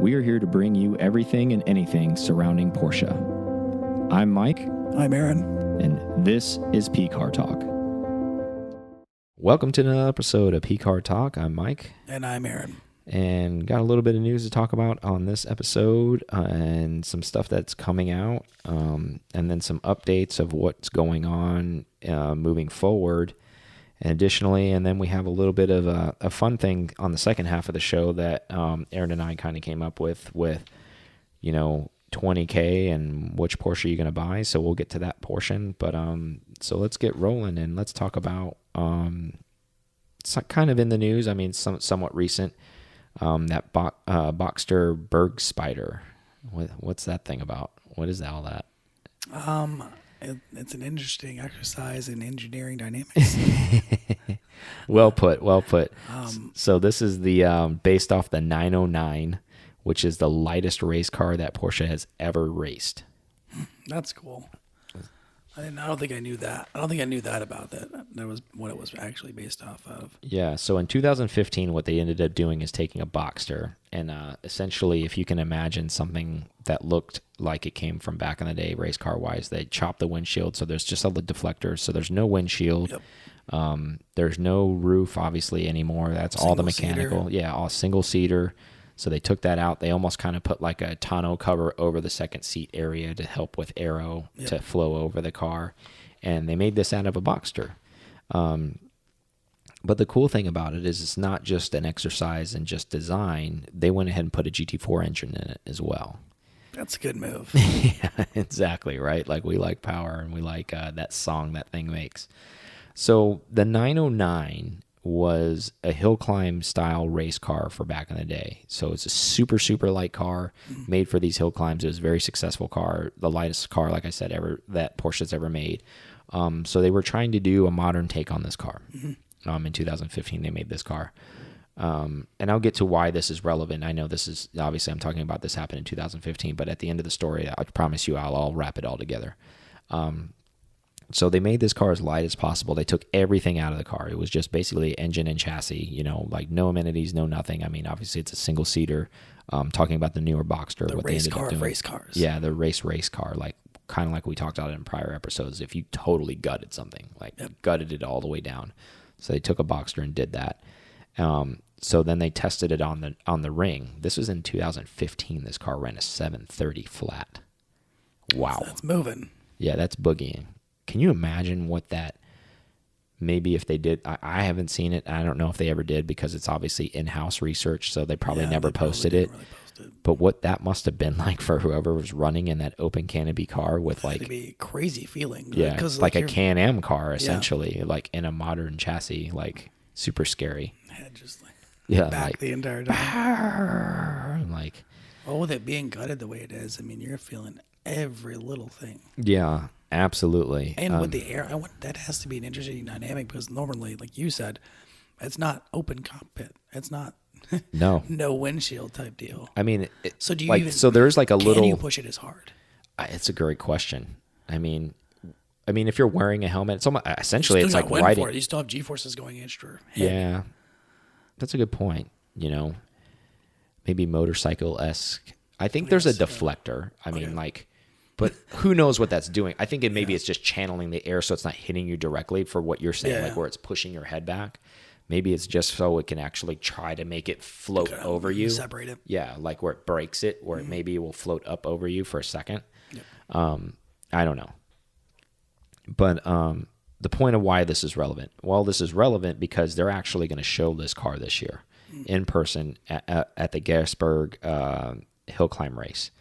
we are here to bring you everything and anything surrounding Porsche. I'm Mike. I'm Aaron. And this is P-Car Talk. Welcome to another episode of P-Car Talk. I'm Mike. And I'm Aaron. And got a little bit of news to talk about on this episode and some stuff that's coming out, and then some updates of what's going on moving forward. And additionally, and then we have a little bit of a fun thing on the second half of the show that Aaron and I kind of came up with, you know, 20K and which Porsche you're going to buy. So we'll get to that portion. But so let's get rolling and let's talk about it's kind of in the news. I mean, somewhat recent. That Boxster Bergspyder. What's that thing about? What is all that? It's an interesting exercise in engineering dynamics. Well put. So this is the based off the 909, which is the lightest race car that Porsche has ever raced. That's cool. I don't think I knew that. I don't think I knew that about that. That was what it was actually based off of. Yeah. So in 2015, what they ended up doing is taking a Boxster, and essentially, if you can imagine something that looked like it came from back in the day, race car wise, they chopped the windshield, so there's just a deflector, so there's no windshield. Yep. There's no roof, obviously, anymore. That's all the mechanical. Yeah, all single seater. So they took that out. They almost kind of put like a tonneau cover over the second seat area to help with aero to flow over the car. And they made this out of a Boxster. But the cool thing about it is it's not just an exercise and just design. They went ahead and put a GT4 engine in it as well. That's a good move. Yeah, exactly, right? Like we like power and we like that song that thing makes. So the 909 was a hill climb style race car for back in the day. So it's a super, super light car made for these hill climbs. It was a very successful car, the lightest car, like I said, ever that Porsche's ever made. So they were trying to do a modern take on this car. In 2015, they made this car. And I'll get to why this is relevant. I know this is, obviously I'm talking about this happened in 2015, but at the end of the story, I promise you I'll wrap it all together. So they made this car as light as possible. They took everything out of the car. It was just basically engine and chassis, you know, like no amenities, no nothing. I mean, obviously it's a single seater. Talking about the newer Boxster. The what race they ended car up doing. of race cars. Yeah, the race car, like kind of like we talked about in prior episodes. If you totally gutted something, like gutted it all the way down. So they took a Boxster and did that. So then they tested it on the ring. This was in 2015. This car ran a 730 flat. Wow. So that's moving. Yeah, that's boogieing. Can you imagine what that, maybe if they did, I haven't seen it. I don't know if they ever did because it's obviously in-house research, so they probably never posted it. Really post it. But what that must have been like for whoever was running in that open canopy car with like. It'd be a crazy feeling. Yeah, like a Can-Am car essentially, like in a modern chassis, like super scary. Just like back like, the entire time. Like. Well, with it being gutted the way it is, I mean, you're feeling every little thing. Yeah. Absolutely. And with the air, that has to be an interesting dynamic because normally, like you said, it's not open cockpit. It's not no windshield type deal. I mean, so do you like, so there's like a little. Can you push it as hard? It's a great question. I mean, if you're wearing a helmet, it's almost essentially it's like riding. You still have G-forces going extra heavy. Yeah, that's a good point. You know, maybe motorcycle-esque. I think there's a deflector. I mean, like. But who knows what that's doing? I think it's just channeling the air so it's not hitting you directly for what you're saying, like where it's pushing your head back. Maybe it's just so it can actually try to make it float over you. Separate it. Yeah, like where it breaks it, where it maybe will float up over you for a second. Yep. I don't know. But the point of why this is relevant. Well, this is relevant because they're actually going to show this car this year in person at the Bergspyder hill climb race.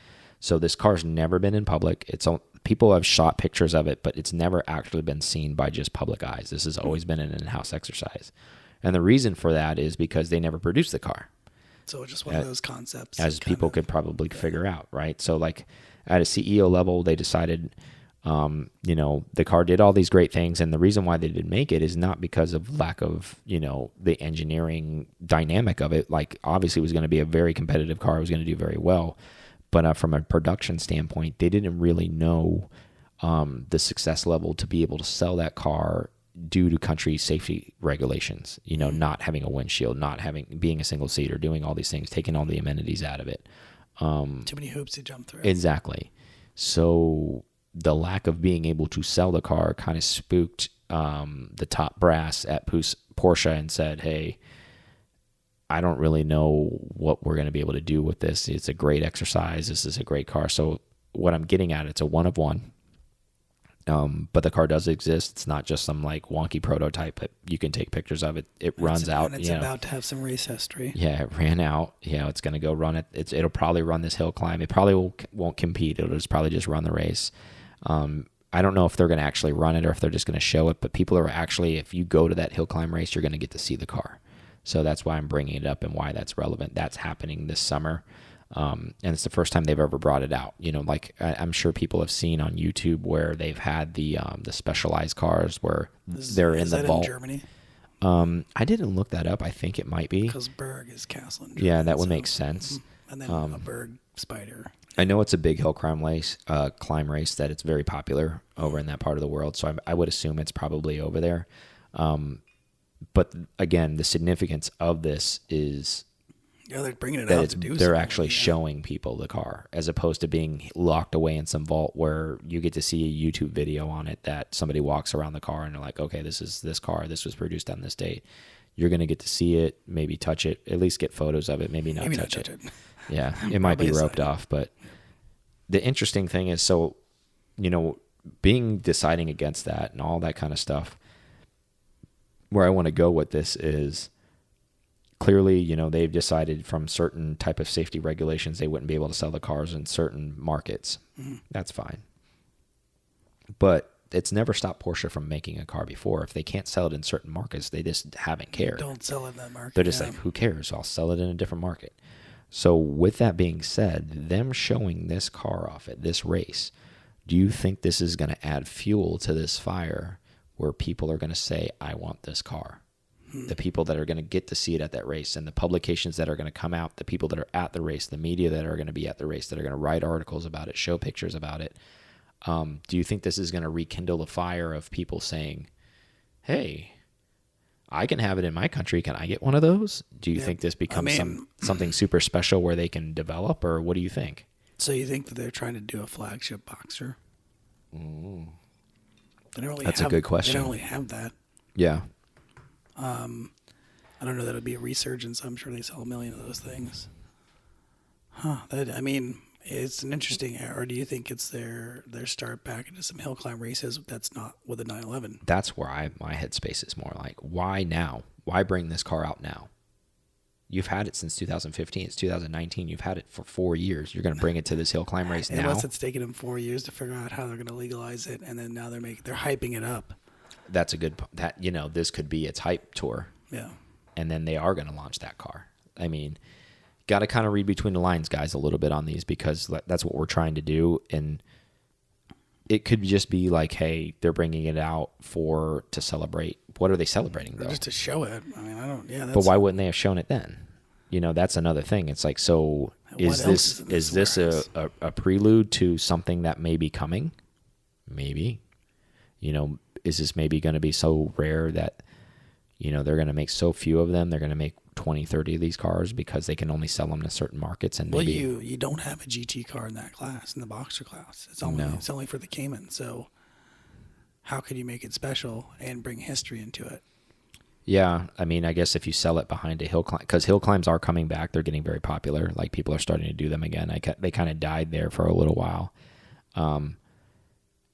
So this car's never been in public. People have shot pictures of it, but it's never actually been seen by just public eyes. This has always been an in-house exercise. And the reason for that is because they never produced the car. So it's just one of those concepts. As people could probably figure out, right? So like at a CEO level, they decided, the car did all these great things. And the reason why they didn't make it is not because of lack of, the engineering dynamic of it. Like obviously it was going to be a very competitive car. It was going to do very well. But from a production standpoint, they didn't really know the success level to be able to sell that car due to country safety regulations, not having a windshield, being a single seater, doing all these things, taking all the amenities out of it. Too many hoops to jump through. Exactly. So the lack of being able to sell the car kind of spooked the top brass at Porsche and said, hey, I don't really know what we're going to be able to do with this. It's a great exercise. This is a great car. So what I'm getting at, it's a one of one. But the car does exist. It's not just some like wonky prototype that you can take pictures of. It runs out. And it's about to have some race history. Yeah, it ran out. Yeah, it's going to go run it. It'll probably run this hill climb. It probably won't compete. It'll probably just run the race. I don't know if they're going to actually run it or if they're just going to show it. But people are actually, if you go to that hill climb race, you're going to get to see the car. So that's why I'm bringing it up and why that's relevant. That's happening this summer. And it's the first time they've ever brought it out. You know, like I'm sure people have seen on YouTube where they've had the specialized cars where they're in the vault. In Germany? I didn't look that up. I think it might be because Berg is castle in Germany. Yeah, that would make sense. And then a Bergspyder. I know it's a big hill climb race. That it's very popular over in that part of the world. So I would assume it's probably over there. But again, the significance of this is. Yeah, they're bringing it that out to do they're actually showing people the car as opposed to being locked away in some vault where you get to see a YouTube video on it that somebody walks around the car and they're like, okay, this is this car. This was produced on this date. You're going to get to see it, maybe touch it, at least get photos of it, maybe not touch it. Yeah, it might be roped off. But the interesting thing is, so, you know, deciding against that and all that kind of stuff, where I want to go with this is, clearly, you know, they've decided from certain type of safety regulations they wouldn't be able to sell the cars in certain markets. Mm-hmm. That's fine. But it's never stopped Porsche from making a car before. If they can't sell it in certain markets, they just haven't cared. Don't sell it in that market. They're just like, who cares? I'll sell it in a different market. So with that being said, them showing this car off at this race, do you think this is going to add fuel to this fire where people are going to say, I want this car? The people that are going to get to see it at that race and the publications that are going to come out, the people that are at the race, the media that are going to be at the race, that are going to write articles about it, show pictures about it. Do you think this is going to rekindle the fire of people saying, hey, I can have it in my country. Can I get one of those? Do you think this becomes something super special where they can develop, or what do you think? So you think that they're trying to do a flagship Boxster? That's a good question. They don't really have that. Yeah. I don't know that it would be a resurgence. I'm sure they sell 1 million of those things. It's an interesting, or do you think it's their start back into some hill climb races that's not with a 911? That's where my headspace is more like, why now? Why bring this car out now? You've had it since 2015. It's 2019. You've had it for 4 years. You're going to bring it to this hill climb race now? Unless it's taken them 4 years to figure out how they're going to legalize it, and then now they're hyping it up. That's a good, this could be its hype tour. Yeah. And then they are going to launch that car. I mean, got to kind of read between the lines, guys, a little bit on these, because that's what we're trying to do. And it could just be like, hey, they're bringing it out to celebrate. What are they celebrating, though? Just to show it. I mean, but why wouldn't they have shown it then? You know, that's another thing. It's like, so is this a prelude to something that may be coming? Maybe. You know, is this maybe going to be so rare that, you know, they're going to make so few of them? They're going to make 20, 30 of these cars because they can only sell them to certain markets. And maybe, you don't have a GT car in that class, in the Boxster class. It's only for the Cayman. So how could you make it special and bring history into it? Yeah, I mean, I guess if you sell it behind a hill climb, because hill climbs are coming back, they're getting very popular. Like, people are starting to do them again. They kind of died there for a little while.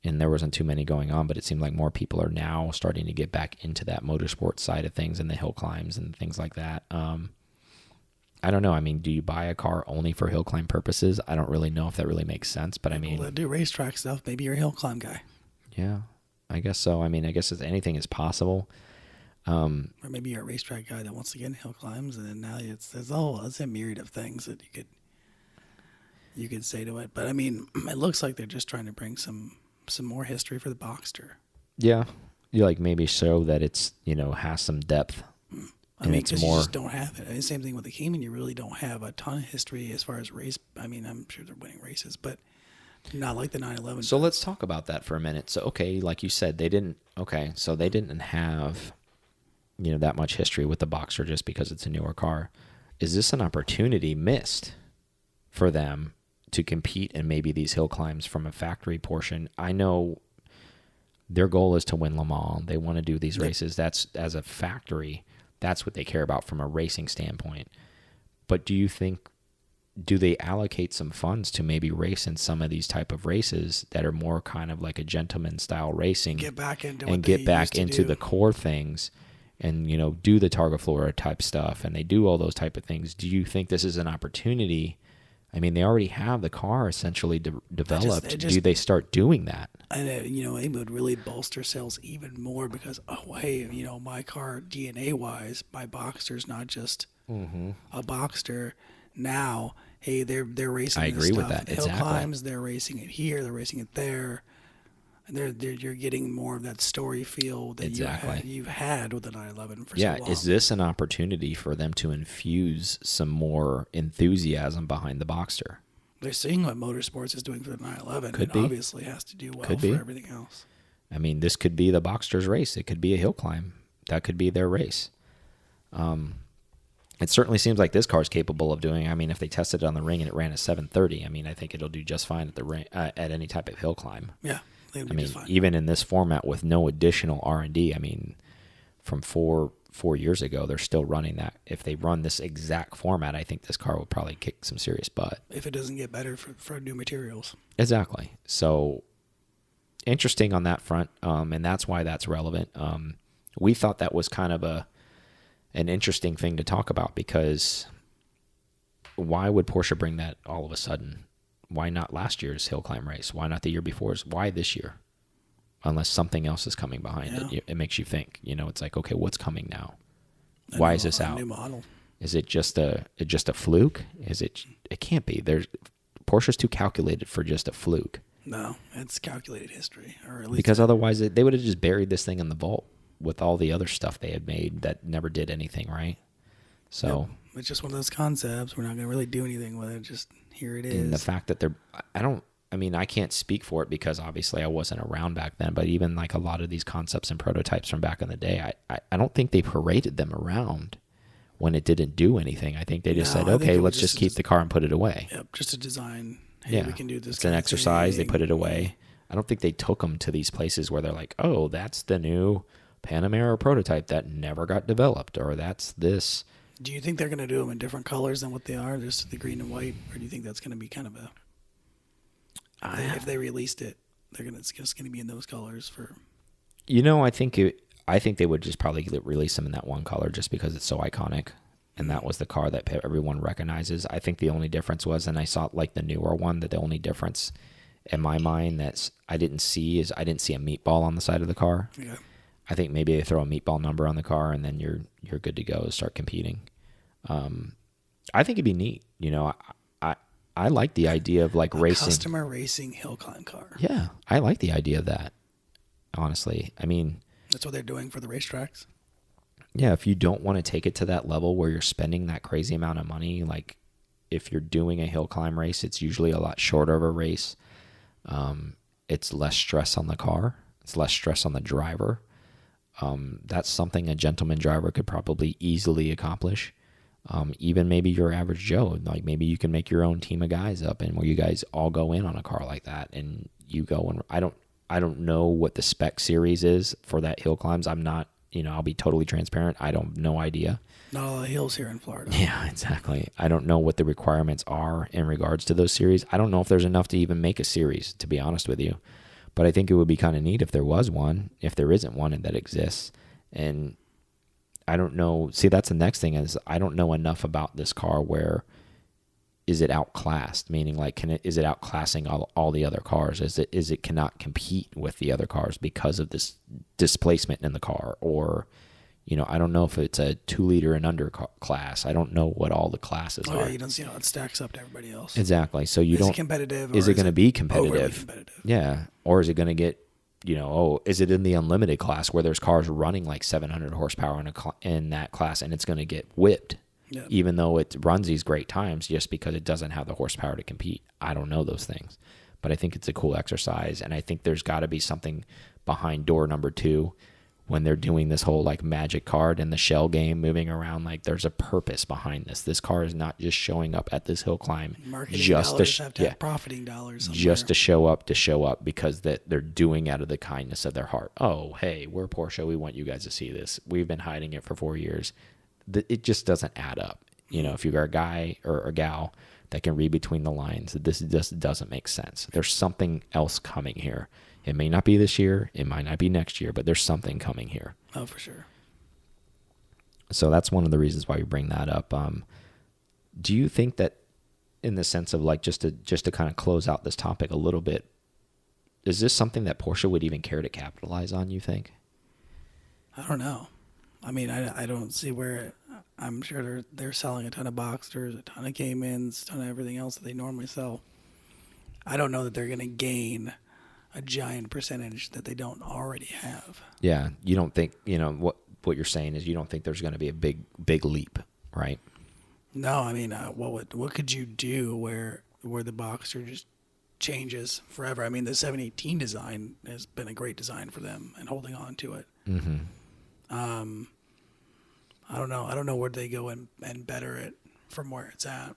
And there wasn't too many going on, but it seemed like more people are now starting to get back into that motorsport side of things and the hill climbs and things like that. I don't know. I mean, do you buy a car only for hill climb purposes? I don't really know if that really makes sense, but people that do racetrack stuff, maybe you're a hill climb guy. Yeah, I guess so. I mean, I guess anything is possible. Or maybe you're a racetrack guy that wants to get in hill climbs, and then now it's a myriad of things that you could say to it. But I mean, it looks like they're just trying to bring some more history for the Boxster. Yeah, you like maybe show that it's, you know, has some depth. I mean, because you just don't have it. I mean, same thing with the Cayman. You really don't have a ton of history as far as race. I mean, I'm sure they're winning races, but not like the 911. So let's talk about that for a minute. So, okay, like you said, they didn't have, you know, that much history with the Boxster just because it's a newer car. Is this an opportunity missed for them to compete in maybe these hill climbs from a factory portion. I know their goal is to win Le Mans. They want to do these races. That's, as a factory, that's what they care about from a racing standpoint. But do you think, do they allocate some funds to maybe race in some of these type of races that are more kind of like a gentleman style racing, Get back into and what get they back used to into do. the core things, and do the Targa Flora type stuff, and they do all those type of things? Do you think this is an opportunity? I mean, they already have the car essentially developed. Do they start doing that? And it would really bolster sales even more because, oh, hey, my car DNA wise, my Boxster's not just a Boxster. Now, hey, they're racing. I agree with that. Hill Exactly. climbs, they're racing it here, they're racing it there. And you're getting more of that story feel that you've had with the 911 for so long. Is this an opportunity for them to infuse some more enthusiasm behind the Boxster? They're seeing what motorsports is doing for the 911. Could it be. Obviously has to do well Could for be. everything else. I mean, this could be the Boxster's race. It could be a hill climb. That could be their race. It certainly seems like this car is capable of doing. I mean, if they tested it on the ring and it ran a 730, I mean, I think it'll do just fine at the ring, at any type of hill climb. Yeah, I mean, even in this format with no additional R&D, I mean, from four years ago, they're still running that. If they run this exact format, I think this car will probably kick some serious butt. If it doesn't get better for new materials. Exactly. So interesting on that front, and that's why that's relevant. We thought that was kind of an interesting thing to talk about, because why would Porsche bring that all of a sudden? Why not last year's hill climb race? Why not the year before's? Why this year? Unless something else is coming behind it. It makes you think. It's like, okay, what's coming now? Why is this out? New model. Is it just a fluke? It can't be. Porsche's too calculated for just a fluke. No, it's calculated history, or at least Because otherwise they would have just buried this thing in the vault with all the other stuff they had made that never did anything, right? So it's just one of those concepts. We're not going to really do anything with it. Just here it is. And the fact that I can't speak for it because obviously I wasn't around back then, but even like a lot of these concepts and prototypes from back in the day, I don't think they paraded them around when it didn't do anything. I think they just said, okay, let's just keep the car and put it away. Yep, just a design. Hey, we can do this. It's an exercise. They put it away. I don't think they took them to these places where they're like, oh, that's the new Panamera prototype that never got developed, or that's this. Do you think they're going to do them in different colors than what they are, just the green and white, or do you think that's going to be kind of if they released it, it's just going to be in those colors for? I think they would just probably release them in that one color just because it's so iconic, and that was the car that everyone recognizes. I think the only difference was, and I saw like the newer one, that the only difference in my mind I didn't see a meatball on the side of the car. Yeah. I think maybe they throw a meatball number on the car and then you're good to go to start competing. I think it'd be neat. I like the idea of like racing. Customer racing hill climb car. Yeah, I like the idea of that. Honestly, I mean, that's what they're doing for the racetracks. Yeah, if you don't want to take it to that level where you're spending that crazy amount of money, like if you're doing a hill climb race, it's usually a lot shorter of a race. It's less stress on the car. It's less stress on the driver. That's something a gentleman driver could probably easily accomplish. Even maybe your average Joe, like maybe you can make your own team of guys up and where you guys all go in on a car like that, and you go and I don't know what the spec series is for that hill climbs. I'm not, I'll be totally transparent. I don't no idea. Not all the hills here in Florida. Yeah, exactly. I don't know what the requirements are in regards to those series. I don't know if there's enough to even make a series, to be honest with you. But I think it would be kind of neat if there was one, if there isn't one and that exists. And I don't know. See, that's the next thing is I don't know enough about this car where is it outclassed? Meaning like, is it outclassing all the other cars? Is it cannot compete with the other cars because of this displacement in the car? Or, I don't know if it's a 2-liter and under class. I don't know what all the classes are. Yeah, you don't see how it stacks up to everybody else. Exactly. So you is don't. It competitive? Is it going to be competitive? Competitive? Yeah. Or is it going to get, is it in the unlimited class where there's cars running like 700 horsepower in that class and it's going to get whipped? Yeah. Even though it runs these great times just because it doesn't have the horsepower to compete. I don't know those things. But I think it's a cool exercise, and I think there's got to be something behind door number 2 when they're doing this whole like magic card and the shell game moving around. Like there's a purpose behind this. This car is not just showing up at this hill climb Marketing just dollars to have to have profiting dollars somewhere. just to show up because that they're doing out of the kindness of their heart. Oh, hey, we're Porsche. We want you guys to see this. We've been hiding it for 4 years. It just doesn't add up. You know, if you're a guy or a gal that can read between the lines, this just doesn't make sense. There's something else coming here. It may not be this year. It might not be next year, but there's something coming here. Oh, for sure. So that's one of the reasons why we bring that up. Do you think that, in the sense of like just to kind of close out this topic a little bit, is this something that Porsche would even care to capitalize on, you think? I don't know. I mean, I don't see where. I'm sure they're selling a ton of Boxsters, a ton of Caymans, a ton of everything else that they normally sell. I don't know that they're going to gain a giant percentage that they don't already have. Yeah, you don't think, what you're saying is you don't think there's going to be a big leap, right? No, I mean, what could you do where the Boxster just changes forever? I mean, the 718 design has been a great design for them and holding on to it. Mm-hmm. I don't know. I don't know where they go and better it from where it's at.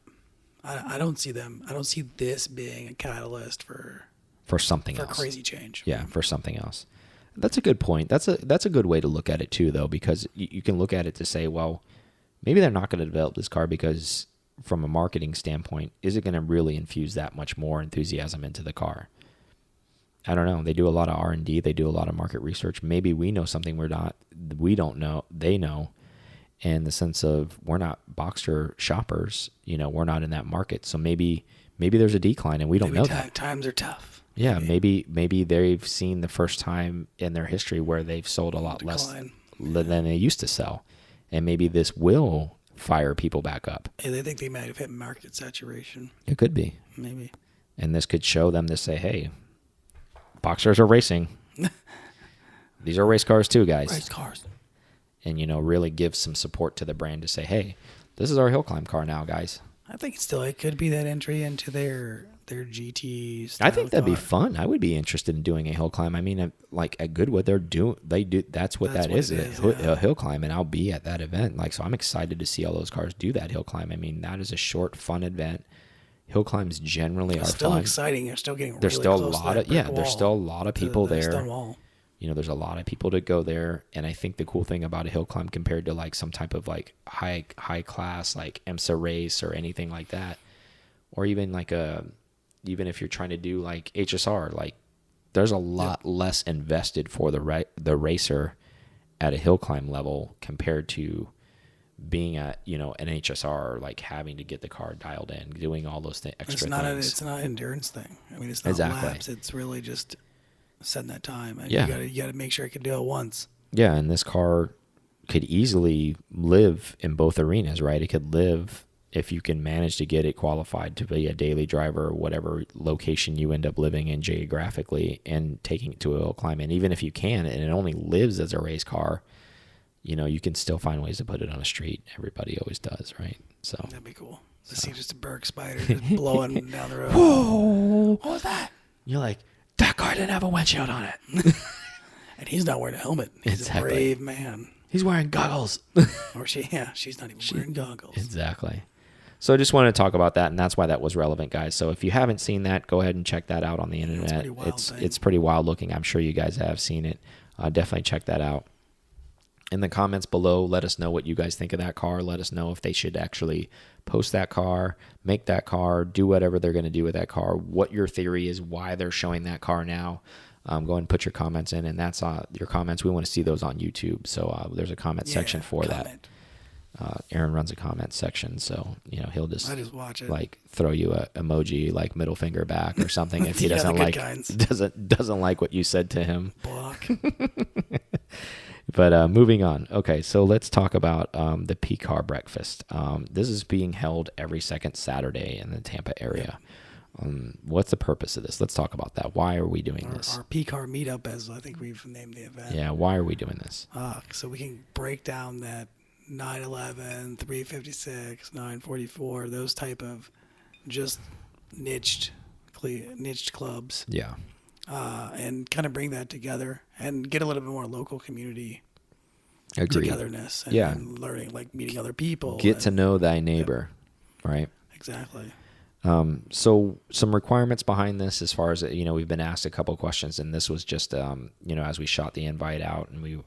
I don't see this being a catalyst for something else. For crazy change. Yeah, for something else. That's a good point. That's a good way to look at it too, though, because you can look at it to say, well, maybe they're not going to develop this car because from a marketing standpoint, is it going to really infuse that much more enthusiasm into the car? I don't know. They do a lot of R&D. They do a lot of market research. Maybe we know something we don't know. They know. In the sense of we're not Boxster shoppers, we're not in that market. So maybe there's a decline and we don't know that. Times are tough. Yeah, maybe they've seen the first time in their history where they've sold a lot less than they used to sell. And maybe this will fire people back up. Yeah, they think they might have hit market saturation. It could be. Maybe. And this could show them to say, hey, Boxsters are racing. These are race cars too, guys. Race cars. And, really give some support to the brand to say, hey, this is our hill climb car now, guys. I think it could be that entry into their GT style I think that'd be car. fun. I would be interested in doing a hill climb. I mean, like at Goodwood, that's what it is, a hill climb, and I'll be at that event. Like, so I'm excited to see all those cars do that hill climb. I mean, that is a short, fun event. Hill climbs generally are still fun. exciting. You're still getting There's really still close a lot to of that brick wall. there's still a lot of people there. Stone wall. There's a lot of people to go there, and I think the cool thing about a hill climb compared to like some type of like high class like IMSA race or anything like that, or even like even if you're trying to do like HSR, like there's a lot less invested for the racer at a hill climb level compared to being at an HSR, like having to get the car dialed in, doing all those extra things. It's not an endurance thing. I mean, it's not laps. It's really just setting that time. And you got to make sure it can do it once. Yeah, and this car could easily live in both arenas, right? It could live if you can manage to get it qualified to be a daily driver or whatever location you end up living in geographically and taking it to a hill climb. And even if you can, and it only lives as a race car, you can still find ways to put it on a street. Everybody always does, right? So that'd be cool. To see just a Bergspyder just blowing down the road. Whoa! What was that? You're like, that car didn't have a windshield on it. And he's not wearing a helmet. He's a brave man. He's wearing goggles. Or she's not even wearing goggles. Exactly. So I just wanted to talk about that, and that's why that was relevant, guys. So if you haven't seen that, go ahead and check that out on the internet. It's pretty wild looking. I'm sure you guys have seen it. Definitely check that out. In the comments below, let us know what you guys think of that car. Let us know if they should actually post that car, make that car, do whatever they're going to do with that car, what your theory is, why they're showing that car now. Go ahead and put your comments in, and that's your comments. We want to see those on YouTube. So there's a comment section for that. Aaron runs a comment section, so he'll just watch it. Like throw you a emoji like middle finger back or something if he doesn't like what you said to him. Block. But moving on. Okay, so let's talk about the P-Car Breakfast. This is being held every second Saturday in the Tampa area. What's the purpose of this? Let's talk about that. Why are we doing this? Our P-Car meetup, as I think we've named the event. Yeah, why are we doing this? So we can break down that 911, 356, 944, those type of just niched clubs. Yeah. and kind of bring that together and get a little bit more local community Agreed. togetherness and, Yeah. and learning, like meeting other people. Get to know thy neighbor, right? Exactly. So some requirements behind this, as far as, we've been asked a couple questions, and this was just, as we shot the invite out, and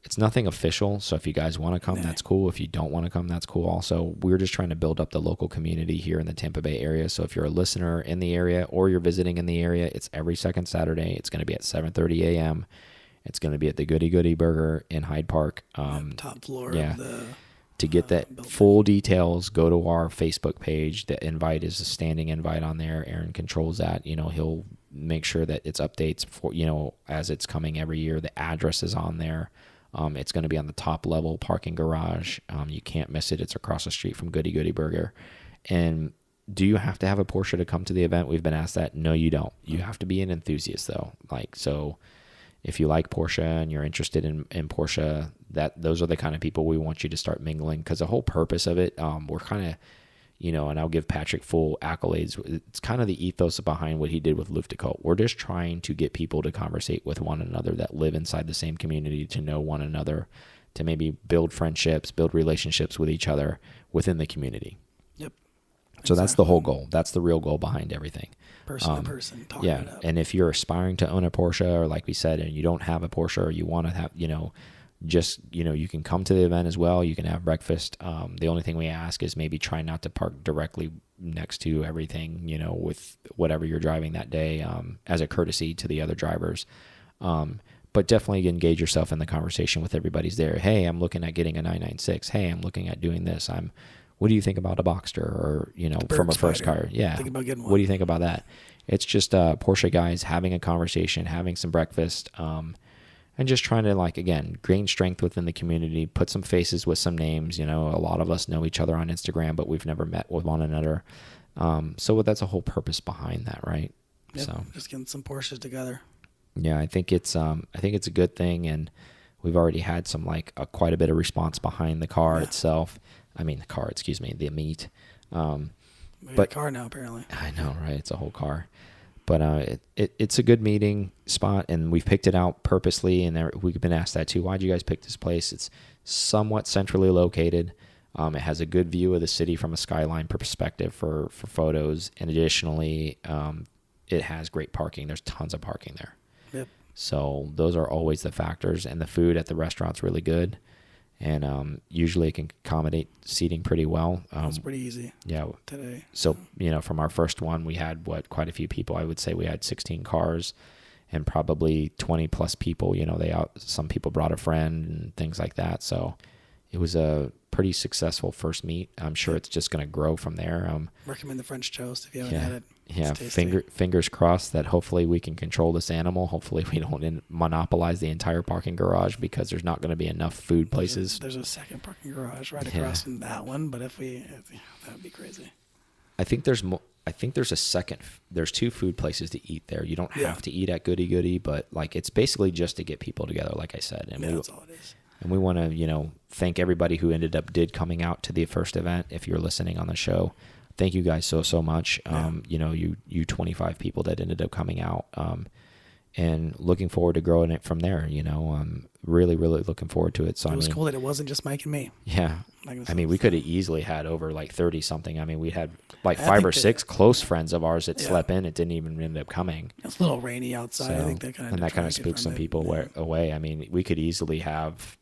it's nothing official. So if you guys want to come, that's cool. If you don't want to come, that's cool. Also, we're just trying to build up the local community here in the Tampa Bay area. So if you're a listener in the area or you're visiting in the area, it's every second Saturday. It's going to be at 7:30 a.m. It's going to be at the Goody Goody Burger in Hyde Park. Top floor yeah. of the To get that building. full details, go to our Facebook page. The invite is a standing invite on there. Aaron controls that. He'll make sure that it's updates for, as it's coming every year. The address is on there. It's going to be on the top level parking garage. You can't miss it. It's across the street from Goody Goody Burger. And do you have to have a Porsche to come to the event? We've been asked that. No, you don't. You have to be an enthusiast, though. So if you like Porsche and you're interested in Porsche, those are the kind of people we want you to start mingling, because the whole purpose of it, we're kind of, and I'll give Patrick full accolades. It's kind of the ethos behind what he did with Luftgekühlt. We're just trying to get people to conversate with one another that live inside the same community, to know one another, to maybe build friendships, build relationships with each other within the community. Yep. So that's the whole goal. That's the real goal behind everything. Person to person, talking Yeah, it up. and if you're aspiring to own a Porsche, or like we said, and you don't have a Porsche, or you want to have, you can come to the event as well. You can have breakfast. The only thing we ask is maybe try not to park directly next to everything, with whatever you're driving that day, as a courtesy to the other drivers. But definitely engage yourself in the conversation with everybody's there. Hey, I'm looking at getting a 996. Hey, I'm looking at doing this. What do you think about a Boxster, or, from a first car? Yeah. Think about getting one. What do you think about that? It's just Porsche guys having a conversation, having some breakfast, and just trying to, again, gain strength within the community, put some faces with some names. A lot of us know each other on Instagram, but we've never met with one another. So that's a whole purpose behind that, right? Yep, So just getting some Porsches together. yeah, I think it's a good thing, and we've already had some quite a bit of response behind the car itself. I mean, the meet. We got a car now, apparently. I know, right? It's a whole car. But it's a good meeting spot, and we've picked it out purposely, and we've been asked that too. Why'd you guys pick this place? It's somewhat centrally located. It has a good view of the city from a skyline perspective for photos, and additionally, it has great parking. There's tons of parking there. Yep. So those are always the factors, and the food at the restaurant's really good. And usually it can accommodate seating pretty well. It's pretty easy. Yeah. Today. So, from our first one, we had quite a few people. I would say we had 16 cars and probably 20 plus people. Some people brought a friend and things like that. So it was a pretty successful first meet. I'm sure it's just going to grow from there. Recommend the French toast if you haven't had it. Yeah, It's tasty. fingers crossed that hopefully we can control this animal. Hopefully we don't monopolize the entire parking garage, because there's not going to be enough food places. There's a second parking garage right across from that one, but that would be crazy. I think there's a second. There's two food places to eat there. You don't have to eat at Goody Goody, but it's basically just to get people together, like I said. And that's all it is. And we want to, thank everybody who did coming out to the first event. If you're listening on the show, thank you guys so much. You 25 people that ended up coming out, and looking forward to growing it from there. I'm really looking forward to it. So It was cool that it wasn't just Mike and me. Yeah. We could have easily had over 30 something. We had I 5 or think 6 close friends of ours that slept in. It didn't even end up coming. It's a little rainy outside. I think that kind of spooked some people away. We could easily have,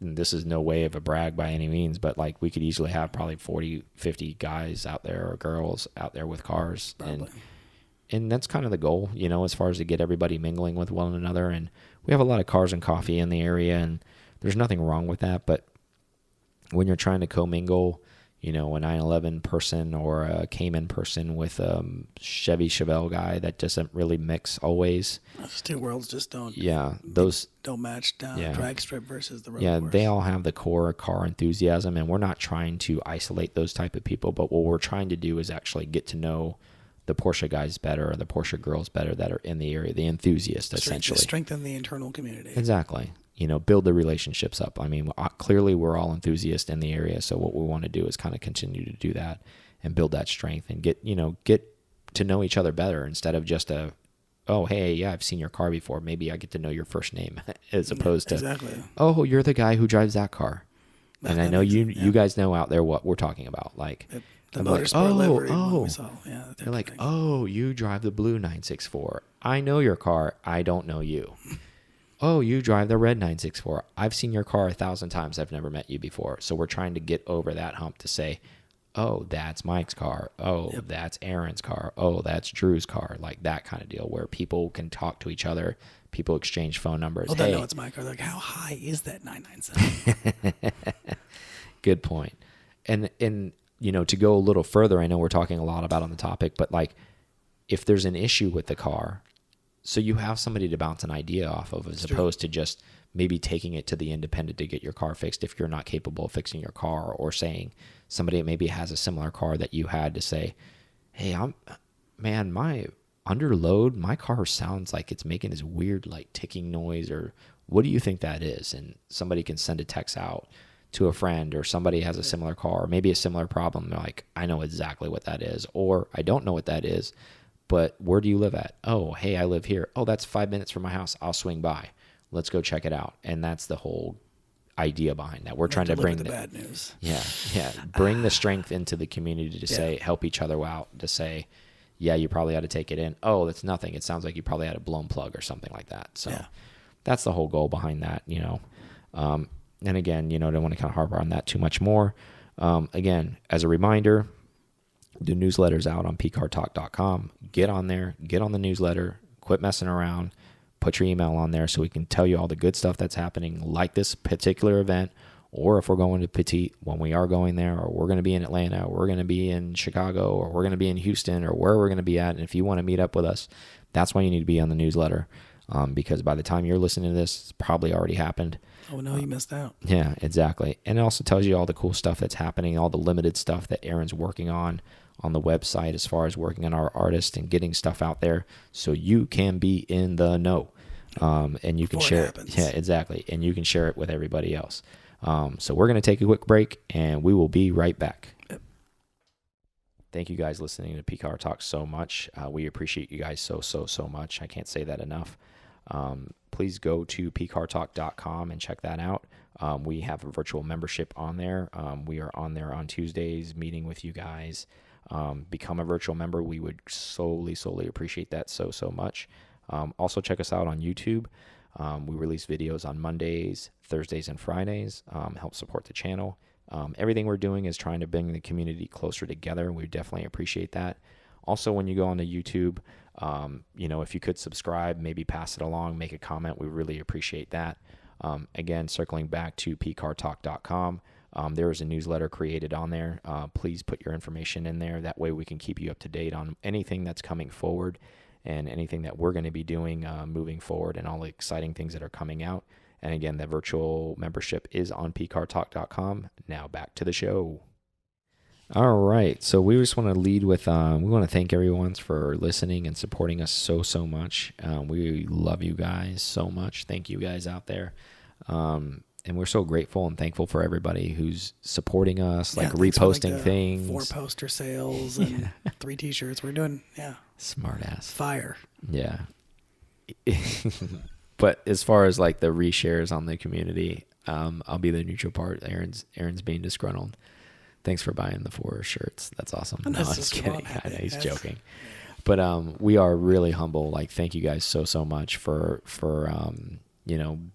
this is no way of a brag by any means, but we could easily have probably 40, 50 guys out there, or girls out there with cars. Probably. And that's kind of the goal, as far as to get everybody mingling with one another. And we have a lot of cars and coffee in the area, and there's nothing wrong with that. But when you're trying to commingle, a 911 person or a Cayman person with a Chevy Chevelle guy, that doesn't really mix always. Those two worlds just don't. Yeah, don't match down. Yeah. Drag strip versus the road. Yeah, course. they all have the core car enthusiasm, and we're not trying to isolate those type of people. But what we're trying to do is actually get to know the Porsche guys better, or the Porsche girls better that are in the area, the enthusiasts, essentially. Strengthen the internal community. Exactly. Build the relationships up. Clearly we're all enthusiasts in the area, so what we want to do is kind of continue to do that and build that strength, and get to know each other better instead of just oh, hey, yeah, I've seen your car before. Maybe I get to know your first name as opposed to, exactly. oh, you're the guy who drives that car. And I know you guys know out there what we're talking about. Like the I'm motorsport livery one we saw. Yeah, they're like, oh, you drive the blue 964. I know your car. I don't know you. Oh, you drive the red 964. I've seen your car 1,000 times. I've never met you before. So we're trying to get over that hump to say, oh, that's Mike's car. Oh, that's Aaron's car. Oh, that's Drew's car. Like that kind of deal where people can talk to each other. People exchange phone numbers. Oh, they know it's my car. They're like, how high is that 997? Good point. And to go a little further, I know we're talking a lot about on the topic, but like if there's an issue with the car, so you have somebody to bounce an idea off of as opposed to just maybe taking it to the independent to get your car fixed if you're not capable of fixing your car, or saying somebody that maybe has a similar car that you had to say, hey, my under load, my car sounds like it's making this weird like ticking noise, or what do you think that is? And somebody can send a text out to a friend, or somebody has a similar car, or maybe a similar problem. They're like, I know exactly what that is, or I don't know what that is, but where do you live at? Oh, hey, I live here. Oh, that's 5 minutes from my house. I'll swing by. Let's go check it out. And that's the whole idea behind that. We're trying to bring the bad news. Yeah. Bring the strength into the community to say, help each other out, to say, yeah, you probably had to take it in. Oh, that's nothing. It sounds like you probably had a blown plug or something like that. So that's the whole goal behind that, and again, don't want to kind of harp on that too much more. Again, as a reminder, the newsletter's out on pcartalk.com. Get on there, get on the newsletter, quit messing around, put your email on there so we can tell you all the good stuff that's happening, like this particular event, or if we're going to Petite, when we are going there, or we're going to be in Atlanta, or we're going to be in Chicago, or we're going to be in Houston, or where we're going to be at. And if you want to meet up with us, that's why you need to be on the newsletter, because by the time you're listening to this, it's probably already happened. Oh, no, you missed out. Yeah, exactly. And it also tells you all the cool stuff that's happening, all the limited stuff that Aaron's working on the website as far as working on our artists and getting stuff out there so you can be in the know. And you can share it. Yeah, exactly. And you can share it with everybody else. So we're going to take a quick break and we will be right back. Yep. Thank you guys listening to PCAR Talk so much. We appreciate you guys so much. I can't say that enough. Please go to pcartalk.com and check that out. We have a virtual membership on there. We are on there on Tuesdays meeting with you guys. Become a virtual member. We would solely appreciate that so much. Also check us out on YouTube. We release videos on Mondays, Thursdays, and Fridays. Help support the channel. Everything we're doing is trying to bring the community closer together. We definitely appreciate that. Also, when you go onto YouTube, if you could subscribe, maybe pass it along, make a comment, we really appreciate that. Again, circling back to pcartalk.com, there is a newsletter created on there. Please put your information in there. That way we can keep you up to date on anything that's coming forward and anything that we're going to be doing moving forward, and all the exciting things that are coming out. And again, the virtual membership is on pcartalk.com. Now back to the show. All right. So we just want to lead with, we want to thank everyone for listening and supporting us so much. We love you guys so much. Thank you guys out there. And we're so grateful and thankful for everybody who's supporting us, like reposting things. 4 poster sales and 3 t-shirts. We're doing, Smart ass. Fire. Yeah. But as far as like the reshares on the community, I'll be the neutral part. Aaron's being disgruntled. Thanks for buying the 4 shirts. That's awesome. No, I'm just kidding. I know he's joking. But we are really humble. Like, thank you guys so much for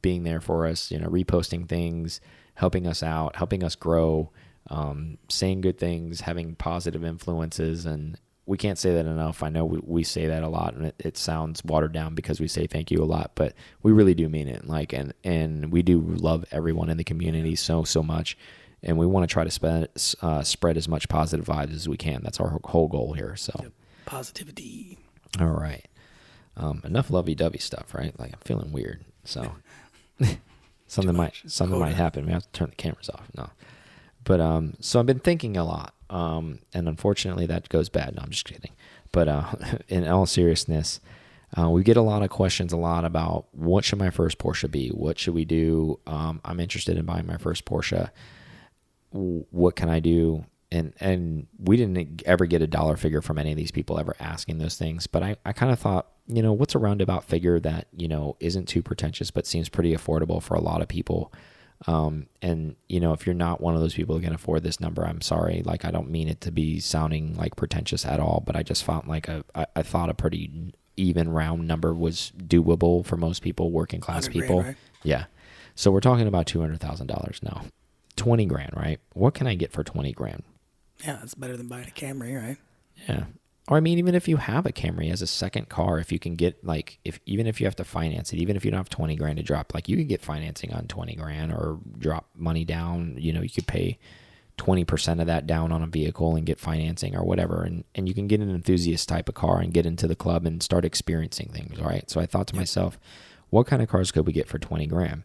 being there for us, reposting things, helping us out, helping us grow, saying good things, having positive influences. And we can't say that enough. I know we say that a lot, and it sounds watered down because we say thank you a lot, but we really do mean it. Like, and we do love everyone in the community so much. And we want to try to spread as much positive vibes as we can. That's our whole goal here. So positivity. All right. Enough lovey-dovey stuff, right? Like, I'm feeling weird. So something might happen. We have to turn the cameras off. No. But so I've been thinking a lot. And unfortunately that goes bad. No, I'm just kidding. But in all seriousness, we get a lot of questions about what should my first Porsche be? What should we do? I'm interested in buying my first Porsche. What can I do? and we didn't ever get a dollar figure from any of these people ever asking those things. But I kind of thought, what's a roundabout figure that, isn't too pretentious, but seems pretty affordable for a lot of people. And if you're not one of those people who can afford this number, I'm sorry. Like, I don't mean it to be sounding like pretentious at all, but I just found like I thought a pretty even round number was doable for most people, working class people. Grand, right? Yeah. So we're talking about $200,000 now. 20 grand, right? What can I get for 20 grand? Yeah, it's better than buying a Camry, right? Yeah. Or I mean, even if you have a Camry as a second car, if you can get even if you have to finance it, even if you don't have 20 grand to drop, like you can get financing on 20 grand or drop money down. You could pay 20% of that down on a vehicle and get financing or whatever. And you can get an enthusiast type of car and get into the club and start experiencing things, right? So I thought to myself, what kind of cars could we get for 20 grand?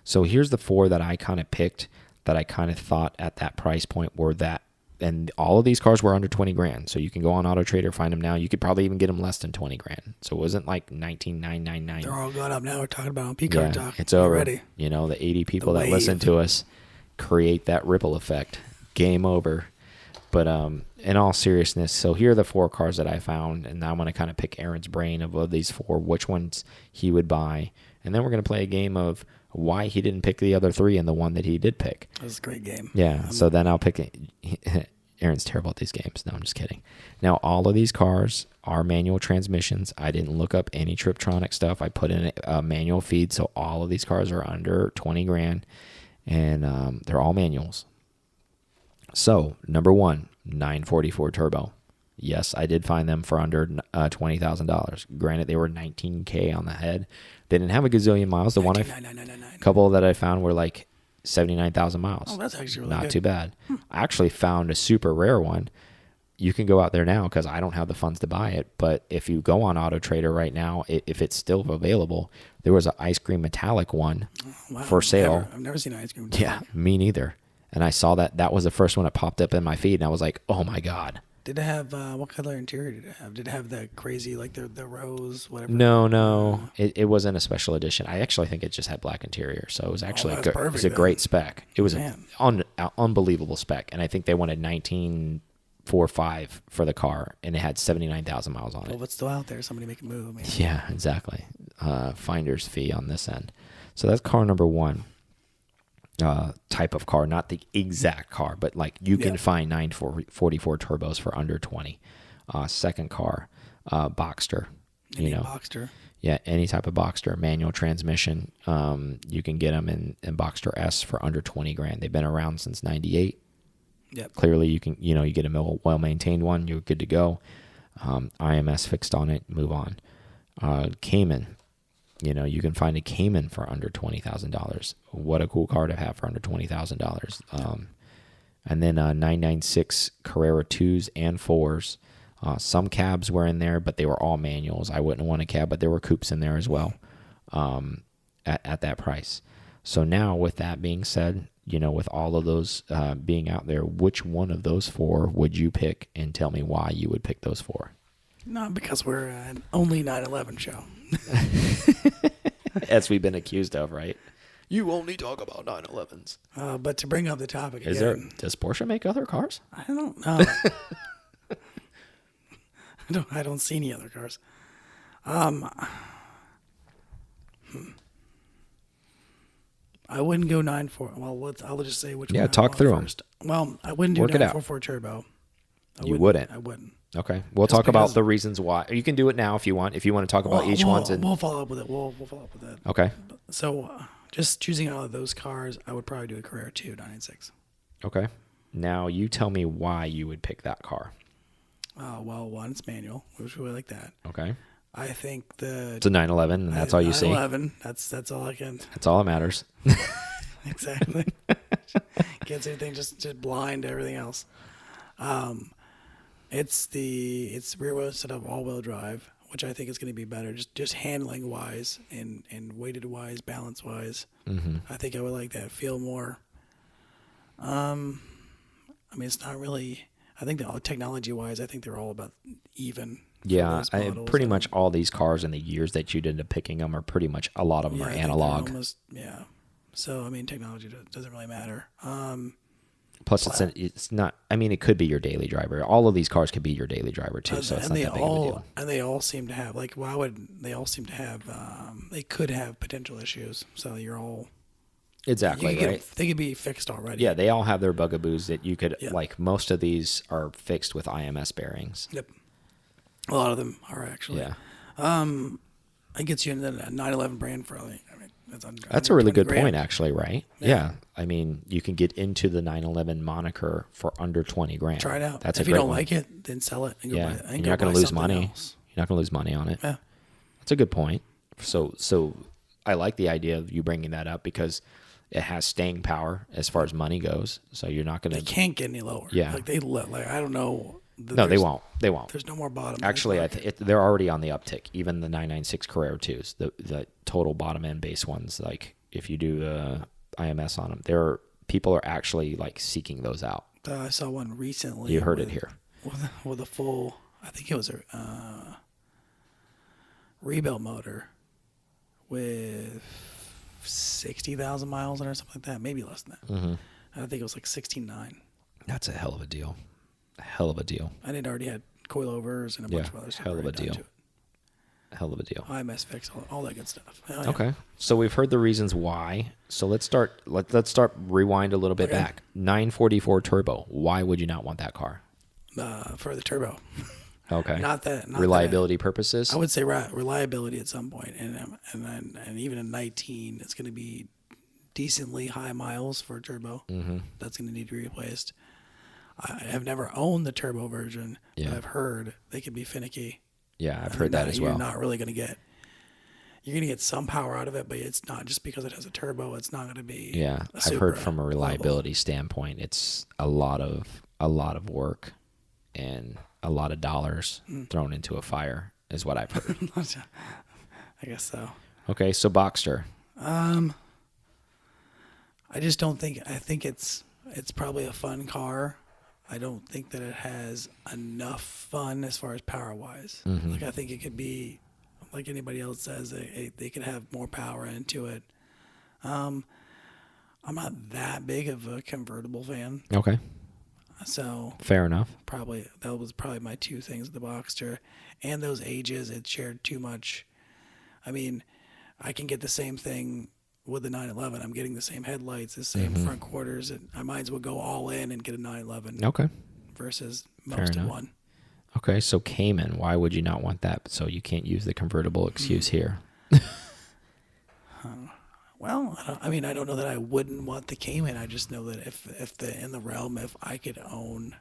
So here's the 4 that I kind of picked that I kind of thought at that price point were that. And all of these cars were under 20 grand. So you can go on Auto Trader, find them now. You could probably even get them less than 20 grand. So it wasn't like 19,999. They're all going up now. We're talking about P-Card talk. It's over. Ready. The 80 people that listen to us create that ripple effect. Game over. But in all seriousness, so here are the 4 cars that I found. And now I'm going to kind of pick Aaron's brain of these 4, which ones he would buy. And then we're going to play a game of why he didn't pick the other 3 and the one that he did pick. That was a great game. Yeah, so then I'll pick Aaron's terrible at these games. No, I'm just kidding. Now, all of these cars are manual transmissions. I didn't look up any Triptronic stuff. I put in a manual feed, so all of these cars are under 20 grand, and they're all manuals. So, number 1, 944 Turbo. Yes, I did find them for under $20,000. Granted, they were $19K on the head. They didn't have a gazillion miles. The couple that I found were like 79,000 miles. Oh, that's actually really not good. too bad. I actually found a super rare one. You can go out there now because I don't have the funds to buy it. But if you go on Auto Trader right now, if it's still available, there was an ice cream metallic one for sale. I've never seen an ice cream metallic. Yeah, me neither. And I saw that was the first one that popped up in my feed, and I was like, oh my God. Did it have, what color interior did it have? Did it have the crazy, like the rose, whatever? No. It wasn't a special edition. I actually think it just had black interior. So it was actually that's good. perfect, It was a then. great spec. It was Man. an unbelievable spec. And I think they wanted 1945 for the car, and it had 79,000 miles on it. Well, what's still out there? Somebody make a move. Man. Yeah, exactly. Finder's fee on this end. So that's car number 1. Type of car, not the exact car, but like you can find 944 turbos for under 20. Second car, Boxster. Boxster. Yeah, any type of Boxster, manual transmission. You can get them in Boxster S for under 20 grand. They've been around since 98. Yep. Clearly, you can you get a well-maintained one, you're good to go. IMS fixed on it, move on. Cayman. You can find a Cayman for under $20,000. What a cool car to have for under $20,000. And then 996 Carrera 2s and 4s. Some cabs were in there, but they were all manuals. I wouldn't want a cab, but there were coupes in there as well at that price. So now with that being said, with all of those being out there, which one of those 4 would you pick, and tell me why you would pick those 4? No, because we're an only 911 show. As we've been accused of, right? You only talk about 911s. But to bring up the topic Does Porsche make other cars? I don't know. I don't see any other cars. I wouldn't go 9.4. Well, I'll just say which one. Yeah, I talk want through 'em. first. Well, I wouldn't do Work it out. 944 turbo. You wouldn't? I wouldn't. Okay. We'll Just talk about because- the reasons why. You can do it now if you want. If you want to talk about each one. We'll follow up with it. We'll follow up with that. Okay. So, just choosing out of those cars, I would probably do a Carrera 2 996. Okay. Now you tell me why you would pick that car. Well, one, it's manual, which we like that. Okay. I think the It's a 911, and that's all you see. 911. That's all I can. That's all that matters. Exactly. Gets everything just blind to everything else. It's rear wheel instead of all wheel drive, which I think is going to be better, just handling wise and weighted wise, balance wise. Mm-hmm. I think I would like that feel more. I mean, it's not really. I think that technology wise, I think they're all about even. Yeah, pretty much all these cars in the years that you'd end up picking them are pretty much, a lot of them are I think they're analog. almost, yeah. So, I mean, technology doesn't really matter. Plus, it's not. I mean, it could be your daily driver. All of these cars could be your daily driver too. So it's not that big of a deal. And they all seem to have like, why would they all seem to have? They could have potential issues. So you're all Exactly, right? They could be fixed already. Yeah, they all have their bugaboos that you could like. Most of these are fixed with IMS bearings. Yep. A lot of them are actually. Yeah. It gets you into a 911 brand for like, I mean, that's a really good $120,000. point, actually, right? Yeah. I mean, you can get into the 911 moniker for under 20 grand. Try it out. That's if a you great don't one. like it, then sell it. And go buy it. And you're not going to lose money. Else. You're not going to lose money on it. Yeah. That's a good point. So I like the idea of you bringing that up because it has staying power as far as money goes. So you're not going to. They can't get any lower. Yeah. Like I don't know. No, they won't. They won't. There's no more bottom. Actually, they're already on the uptick. Even the 996 Carrera 2s, the total bottom end base ones, like if you do IMS on them, people are actually like seeking those out. I saw one recently. You heard it here. With a full, I think it was a rebuild motor with 60,000 miles on it or something like that. Maybe less than that. Mm-hmm. I think it was like 69. That's a hell of a deal. A hell of a deal. And it already had coilovers and a bunch of other stuff. Hell of a deal. Hell of a deal. IMS fix, all that good stuff. Yeah. Okay. So we've heard the reasons why. So let's start rewind a little bit back. 944 turbo. Why would you not want that car? For the turbo. Okay. Not reliability purposes. I would say reliability at some point, and even in 19, it's going to be decently high miles for a turbo. Mm-hmm. That's going to need to be replaced. I have never owned the turbo version, but I've heard they can be finicky. Yeah, I've heard that as well. You're not really going to get. You're going to get some power out of it, but it's not just because it has a turbo. It's not going to be. Yeah, I've heard from a reliability standpoint, it's a lot of work and a lot of dollars thrown into a fire, is what I've heard. I guess so. Okay, so Boxster. I just don't think. I think it's probably a fun car. I don't think that it has enough fun as far as power wise. Mm-hmm. Like I think it could be, like anybody else says, they could have more power into it. I'm not that big of a convertible fan. Okay. So fair enough. That was probably my two things with the Boxster, and those ages. It shared too much. I mean, I can get the same thing with the 911. I'm getting the same headlights, the same front quarters, and I might as well go all in and get a 911. Okay. Versus most of one. Okay, so Cayman, why would you not want that? So you can't use the convertible excuse here. Well, I don't know that I wouldn't want the Cayman. I just know that if in the realm, if I could own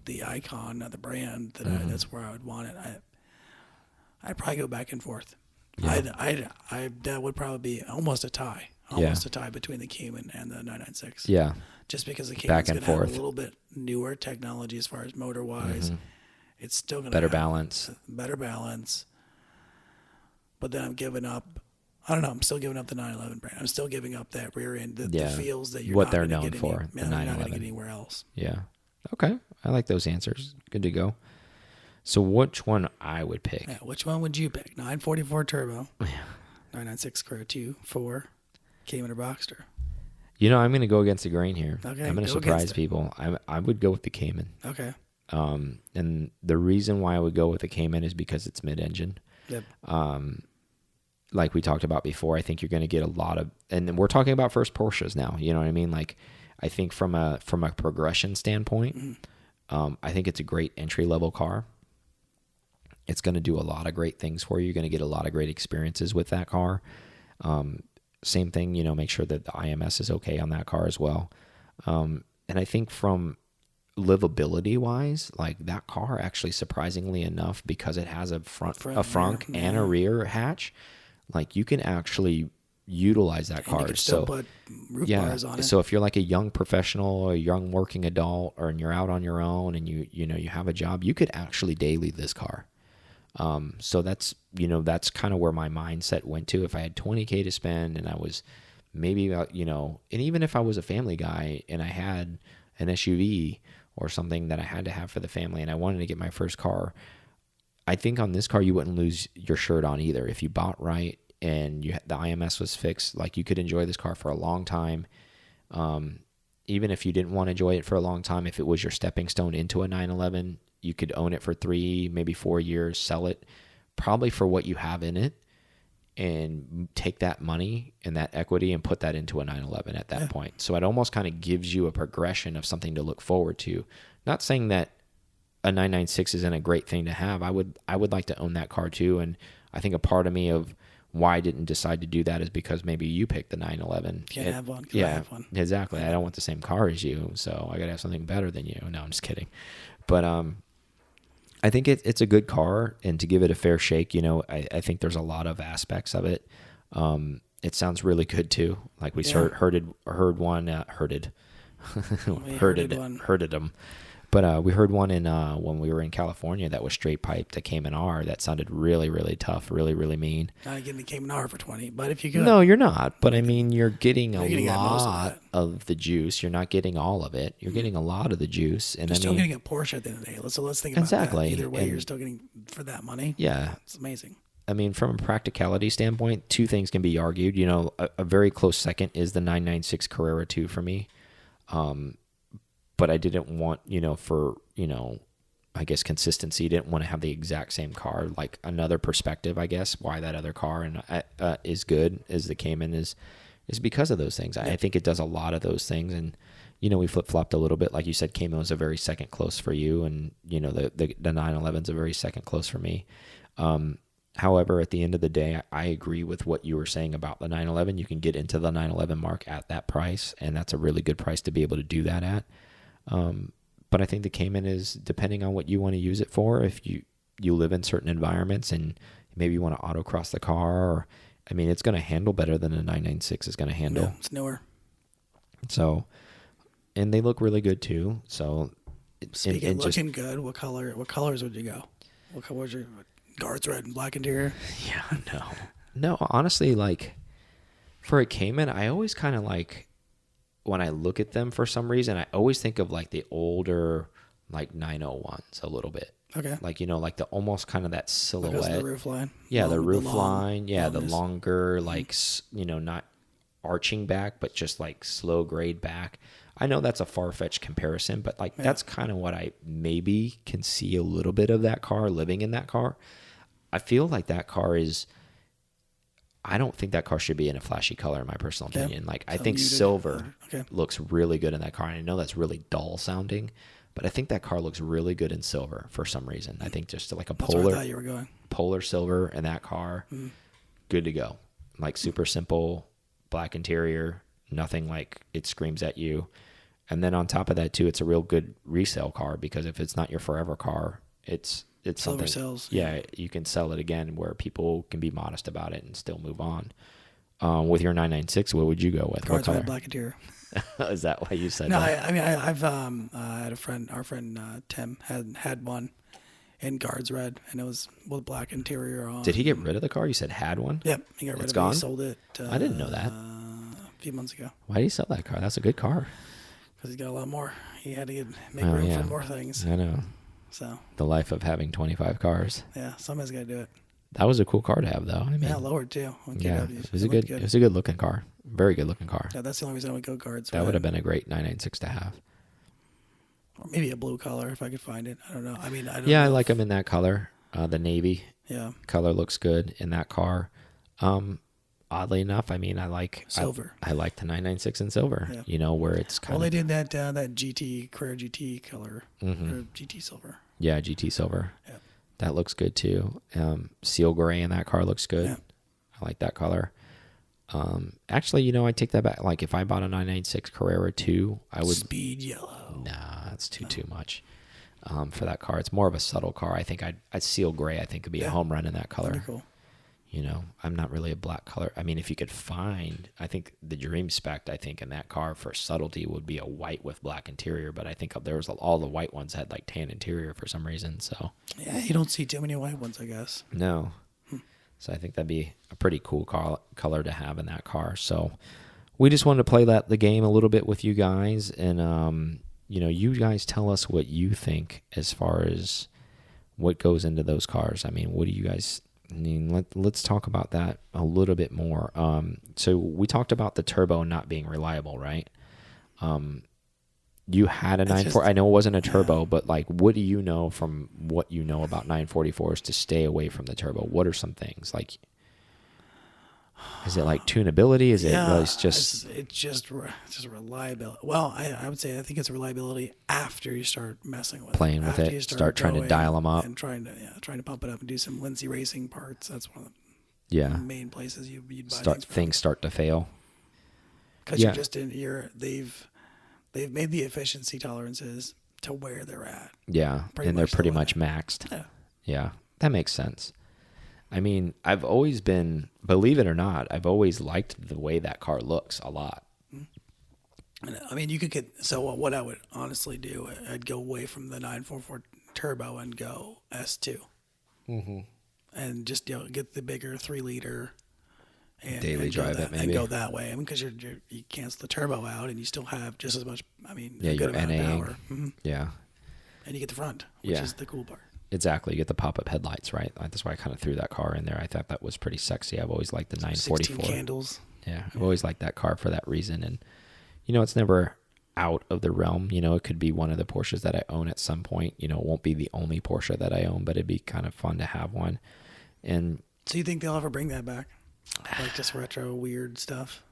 the icon, the brand, that's where I would want it. I'd probably go back and forth. Yeah. That would probably be almost a tie. A tie between the Cayman and the 996. Yeah. Just because the Cayman's going to have a little bit newer technology as far as motor-wise. Mm-hmm. It's still going to have better balance. But then I'm giving up. I don't know. I'm still giving up the 911 brand. I'm still giving up that rear end, the feels that you're what not they're gonna known get for. You're not going to get anywhere else. Yeah. Okay. I like those answers. Good to go. So which one I would pick? Yeah, which one would you pick? 944 turbo. Yeah. 996 Carrera 2, 4, Cayman or Boxster. I'm going to go against the grain here. Okay. I'm going to surprise people. I would go with the Cayman. Okay. And the reason why I would go with the Cayman is because it's mid-engine. Yep. Like we talked about before, I think you're going to get a lot of, and we're talking about first Porsches now. You know what I mean? Like, I think from a progression standpoint, I think it's a great entry level car. It's going to do a lot of great things for you. You're going to get a lot of great experiences with that car. Same thing, make sure that the IMS is okay on that car as well. And I think from livability wise, like that car actually, surprisingly enough, because it has a front and a rear hatch, like you can actually utilize that car. You can still put roof bars on it. So if you're like a young professional or a young working adult, or you're out on your own and you have a job, you could actually daily this car. So that's kind of where my mindset went to. If I had $20K to spend and I was maybe about, and even if I was a family guy and I had an SUV or something that I had to have for the family and I wanted to get my first car, I think on this car you wouldn't lose your shirt on either. If you bought right and the IMS was fixed, like you could enjoy this car for a long time. even if you didn't want to enjoy it for a long time, if it was your stepping stone into a 911, you could own it for 3, maybe 4 years, sell it probably for what you have in it, and take that money and that equity and put that into a 911 at that point. So it almost kind of gives you a progression of something to look forward to. Not saying that a 996 isn't a great thing to have. I would like to own that car too. And I think a part of me of why I didn't decide to do that is because maybe you picked the 911. Can't have one. Yeah, I have one. Exactly. I don't want the same car as you, so I got to have something better than you. No, I'm just kidding. But I think it's a good car, and to give it a fair shake, I think there's a lot of aspects of it. It sounds really good too. Like we heard one. But we heard one in when we were in California that was straight pipe to Cayman R that sounded really, really tough, really, really mean. Not getting the Cayman R for 20, but if you could. No, you're not. But I mean, you're getting a getting lot of the juice. You're not getting all of it. You're getting a lot of the juice. And you're still getting a Porsche at the end of the day. Let's think about exactly. that. Either way, and you're still getting for that money. Yeah. It's amazing. I mean, from a practicality standpoint, two things can be argued. A very close second is the 996 Carrera 2 for me. But I didn't want, I guess consistency. Didn't want to have the exact same car. Like another perspective, I guess, why that other car is good as the Cayman is because of those things. I think it does a lot of those things. And, we flip-flopped a little bit. Like you said, Cayman was a very second close for you. And, the 911's a very second close for me. However, at the end of the day, I agree with what you were saying about the 911. You can get into the 911 mark at that price, and that's a really good price to be able to do that at. But I think the Cayman is, depending on what you want to use it for, if you live in certain environments and maybe you want to autocross the car, it's going to handle better than a 996 is going to handle. Yeah, it's newer. So, and they look really good too. So, speaking of looking good, what colors would you go? What color was your guards red and black interior? Yeah, no. Honestly, like for a Cayman, I always kind of like. When I look at them for some reason, I always think of like the older, like 901s a little bit. Okay. Like, like the almost kind of that silhouette. Because of the roof line. Yeah, the roof line. Yeah, longness. The longer, like, not arching back, but just like slow grade back. I know that's a far-fetched comparison, but like that's kind of what I maybe can see a little bit of that car, living in that car. I feel like that car is... I don't think that car should be in a flashy color, in my personal opinion. Like, I think silver looks really good in that car. And I know that's really dull sounding, but I think that car looks really good in silver for some reason. I think just like That's where I thought you were going. Polar silver in that car, good to go. Like super simple, black interior, nothing like it screams at you. And then on top of that too, it's a real good resale car, because if it's not your forever car, it's Silver something. sells. Yeah, you can sell it again where people can be modest about it and still move on. With your 996, what would you go with? Guards what color? red, black interior. Is that why you said No, that? I've had a friend. Our friend Tim had one in guards red, and it was with black interior on. Did he get rid of the car? You said had one? Yep, he got rid It's of gone? it. He sold it. I didn't know that. A few months ago. Why did he sell that car? That's a good car. Because he's got a lot more. He had to make room for more things. I know. So The life of having 25 cars. yeah, somebody's got to do it. That was a cool car to have, though. I mean, lowered too. yeah, it was a good looking car. Very good looking car. Yeah, that's the only reason I would go guards. That would have been a great 996 to have. Or maybe a blue color if I could find it. I don't know. I mean, I don't Yeah, I know like them in that color. The navy color looks good in that car. Oddly enough, I mean, I like silver. I like the 996 in silver. Yeah. Where it's kind of. Well, they did that GT Carrera GT color or GT silver. Yeah, GT silver. Yeah. That looks good too. Seal gray in that car looks good. Yeah. I like that color. Actually, I take that back. Like if I bought a 996 Carrera 2, I would speed yellow. Nah, that's too much for that car. It's more of a subtle car. I think I'd seal gray. I think could be a home run in that color. Pretty cool. I'm not really a black color. I mean, if you could find, I think the dream spec, I think in that car for subtlety would be a white with black interior. But I think there was all the white ones had like tan interior for some reason. So yeah, you don't see too many white ones, I guess. No. So I think that'd be a pretty cool color to have in that car. So we just wanted to play the game a little bit with you guys. And, you guys tell us what you think as far as what goes into those cars. I mean, what do you guys... let's talk about that a little bit more. So we talked about the turbo not being reliable, right? You had a It's 940. just- I know it wasn't a turbo, but like, what do you know from what you know about 944s to stay away from the turbo? What are some things like? Is it like tunability? Is it just it's just reliability. Well, I would say I think it's reliability after you start messing with Playing with after it, you start trying to going dial 'em up. and trying to pump it up and do some Lindsay racing parts. That's one of yeah? the main places you'd buy Things start to fail. because Yeah. you're just they've made the efficiency tolerances to where they're at. Yeah, and they're much the pretty limit. much maxed. Yeah. Yeah, that makes sense. I mean, I've always been, believe it or not, I've always liked the way that car looks a lot. And, I mean, you could get so what I would honestly do, I'd go away from the 944 turbo and go S2, and just get the bigger 3-liter. And Daily and go drive that, it, maybe. and go that way. I mean, because you cancel the turbo out and you still have just as much. I mean, Yeah, a you're good amount of NAing. power. Yeah, And you get the front, which Yeah. is the cool part. exactly. You get the pop-up headlights, right? That's why I kind of threw that car in there. I thought that was pretty sexy. I've always liked the 16 944. candles. Yeah, I've always liked that car for that reason. And, it's never out of the realm. It could be one of the Porsches that I own at some point. It won't be the only Porsche that I own, but it'd be kind of fun to have one. And, So you think they'll ever bring that back? Like just retro weird stuff?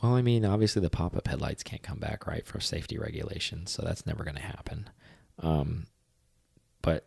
well, I mean, obviously the pop-up headlights can't come back, right, for safety regulations, so that's never going to happen. But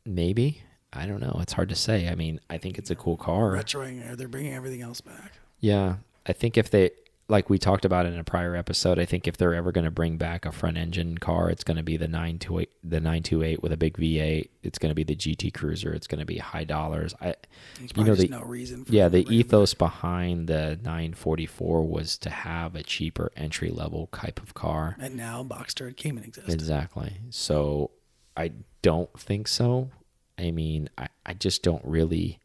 maybe, I don't know. It's hard to say. I mean, I think it's a cool car. Retroing, or they're bringing everything else back. Yeah, I think if they, like we talked about in a prior episode, I think if they're ever going to bring back a front engine car, it's going to be the 928 with a big V8. It's going to be the GT Cruiser. It's going to be high dollars. There's probably just no reason for them to the bring it ethos behind the 944 was to have a cheaper entry level type of car. back. And now Boxster and Cayman exist. Exactly. So I don't think so. I mean, I just don't really.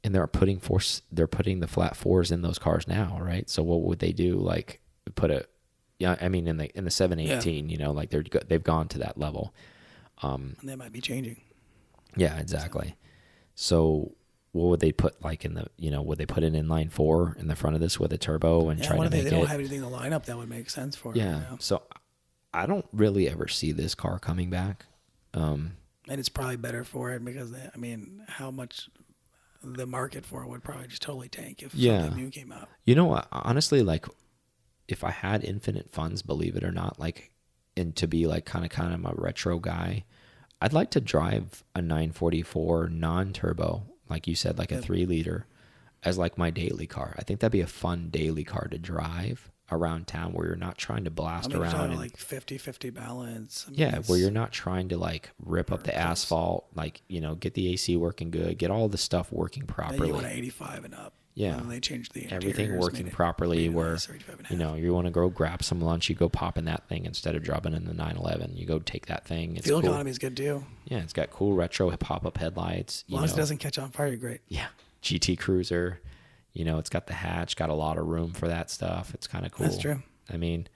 And they're putting the flat fours in those cars now, right? So what would they do? Like put a, I mean, in the 718, like they've gone to that level. And they might be changing. Yeah, exactly. So what would they put like in the, would they put an inline 4 in the front of this with a turbo and try to make They it? don't have anything to line up that would make sense for it. Yeah. So I don't really ever see this car coming back. And it's probably better for it because, how much the market for it would probably just totally tank if something new came out. Honestly, like if I had infinite funds, believe it or not, like, and to be like kind of a retro guy, I'd like to drive a 944 non-turbo, like you said, like a 3-liter as like my daily car. I think that'd be a fun daily car to drive around town where you're not trying to blast around and, like 50-50 balance. where you're not trying to like rip up the asphalt, like, get the AC working good, get all the stuff working properly. You want 85 and up. Yeah. And they changed the Everything interiors, working made it properly where, nice, 35 and a half. you want to go grab some lunch, you go pop in that thing instead of dropping in the 911. You go take that thing. It's Fuel cool. economy is good too. Yeah, it's got cool retro pop-up headlights. As long as it doesn't catch on fire, you're great. Yeah, GT Cruiser. It's got the hatch, got a lot of room for that stuff. It's kind of cool. That's true. I mean,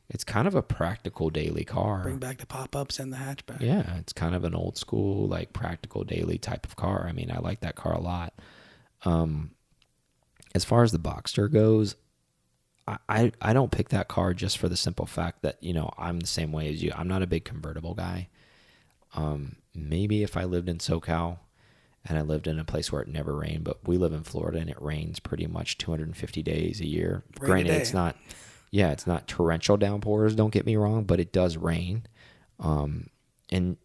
it's kind of a practical daily car. Bring back the pop-ups and the hatchback. Yeah, it's kind of an old school, like practical daily type of car. I mean, I like that car a lot. As far as the Boxster goes, I don't pick that car just for the simple fact that, I'm the same way as you. I'm not a big convertible guy. Maybe if I lived in SoCal and I lived in a place where it never rained, but we live in Florida and it rains pretty much 250 days a year. Granted, it's not torrential downpours, don't get me wrong, but it does rain. And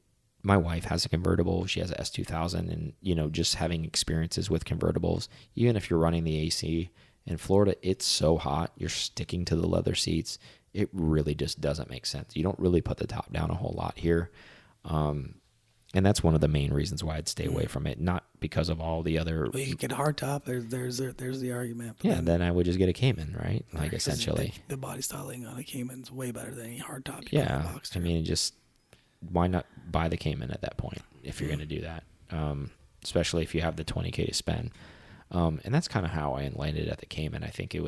my wife has a convertible. She has a S2000, and, just having experiences with convertibles, even if you're running the AC in Florida, it's so hot. You're sticking to the leather seats. It really just doesn't make sense. You don't really put the top down a whole lot here. And that's one of the main reasons why I'd stay away from it. Not because of all the other. Well, you could get a hard top. There's the argument. But Yeah, then I would just get a Cayman, right? Like essentially. The body styling on a Cayman's way better than any hard top. You Yeah, get on a Boxster. I mean, why not buy the Cayman at that point if you're going to do that? Especially if you have the $20K to spend. And that's kind of how I landed at the Cayman. I think it